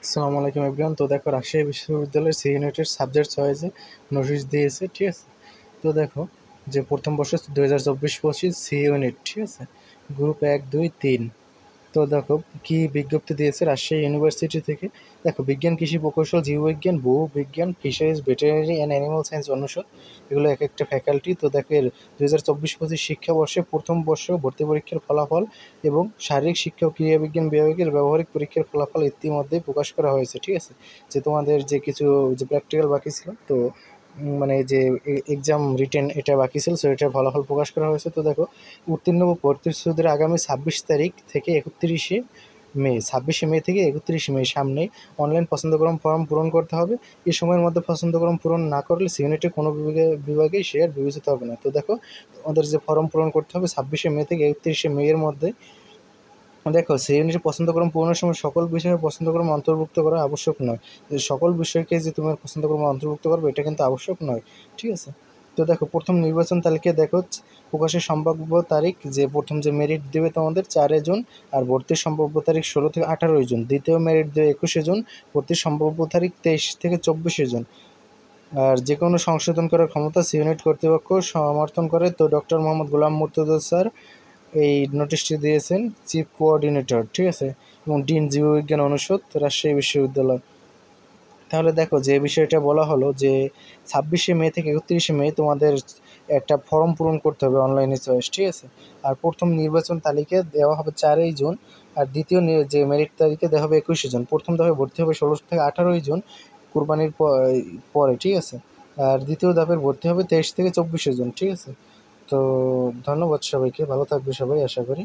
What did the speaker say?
আসসালামু আলাইকুম এভরিওয়ান। তো দেখো, রাজশাহী বিশ্ববিদ্যালয়ের সি ইউনিটের সাবজেক্ট চয়েসে নোটিশ দিয়েছে, ঠিক আছে। তো দেখো যে প্রথম বর্ষ 2024-25 সি ইউনিট, ঠিক আছে, গ্রুপ 1, 2, 3। তো দেখো কি বিজ্ঞপ্তি দিয়েছে রাজশাহী ইউনিভার্সিটি থেকে। দেখো, বিজ্ঞান, কৃষি, প্রকৌশল, জীববিজ্ঞান, ভূবিজ্ঞান, fisheries, veterinary and animal science অনুষদ, এগুলো এক একটা ফ্যাকাল্টি। তো দেখো, এর 2024-25 শিক্ষাবর্ষে প্রথম বর্ষ ভর্তি পরীক্ষার ফলাফল এবং শারীরিক শিক্ষা ও ক্রীড়াবিজ্ঞান বিভাগের ব্যবহারিক পরীক্ষার ফলাফল ইতিমধ্যেই প্রকাশ করা হয়েছে, ঠিক আছে। যে তোমাদের যে কিছু যে প্র্যাকটিক্যাল বাকি ছিল, তো মানে যে এক্সাম রিটেন এটা বাকি ছিল, সো এটার ফলাফল প্রকাশ করা হয়েছে। তো দেখো, উত্তীর্ণ ও প্রতিশ্রুতির আগামী 26 তারিখ থেকে 31শে মে, 26শে মে থেকে 31শে মে সামনেই অনলাইন পছন্দক্রম ফর্ম পূরণ করতে হবে। এই সময়ের মধ্যে পছন্দক্রম পূরণ না করলে সিউনিটে কোনো বিভাগেই শেয়ার বিবেচিত হবে না। তো দেখো, আমাদের যে ফর্ম পূরণ করতে হবে 26শে মে থেকে 31শে মে এর মধ্যে। দেখো, সেই অনুযায়ী পছন্দক্রম পূরণের সময় সকল বিষয়ের পছন্দক্রমে অন্তর্ভুক্ত করা আবশ্যক নয়। যে সকল বিষয়কে যে তোমার পছন্দক্রমে অন্তর্ভুক্ত করবে এটা কিন্তু আবশ্যক নয়, ঠিক আছে। তো দেখো, প্রথম নির্বাচন তালিকা দেখো প্রকাশের সম্ভাব্য তারিখ, যে প্রথম যে মেরিট দেবে তোমাদের 4 জুন, আর ভর্তির সম্ভাব্য তারিখ 16 থেকে 18 জুন। দ্বিতীয় মেরিট দেবে 21 জুন, ভর্তির সম্ভাব্য তারিখ 23 থেকে 24 জুন। আর যে কোনো সংশোধন করার ক্ষমতা সিউনিট কর্তৃপক্ষ সমর্থন করে। তো ডক্টর মোহাম্মদ গোলাম মুর্তজা স্যার এই নোটিশটি দিয়েছেন, চিফ কোঅর্ডিনেটর, ঠিক আছে, এবং ডিন, জীববিজ্ঞান অনুষদ, রাজশাহী বিশ্ববিদ্যালয়। তাহলে দেখো, যে বিষয়টা বলা হলো যে 26শে মে থেকে 31শে মে তোমাদের একটা ফর্ম পূরণ করতে হবে অনলাইনে চয়েস, ঠিক আছে। আর প্রথম নির্বাচন তালিকা দেওয়া হবে 4 জুন, আর দ্বিতীয় যে মেরিট তালিকা দেওয়া হবে 21 জুন। প্রথম ধাপে ভর্তি হবে 16 থেকে 18 জুন, কুরবানির পরে, ঠিক আছে। আর দ্বিতীয় ধাপের ভর্তি হবে 23 থেকে 24 জুন, ঠিক আছে। তো ধন্যবাদ সবাইকে, ভালো থাকবে সবাই আশা করি।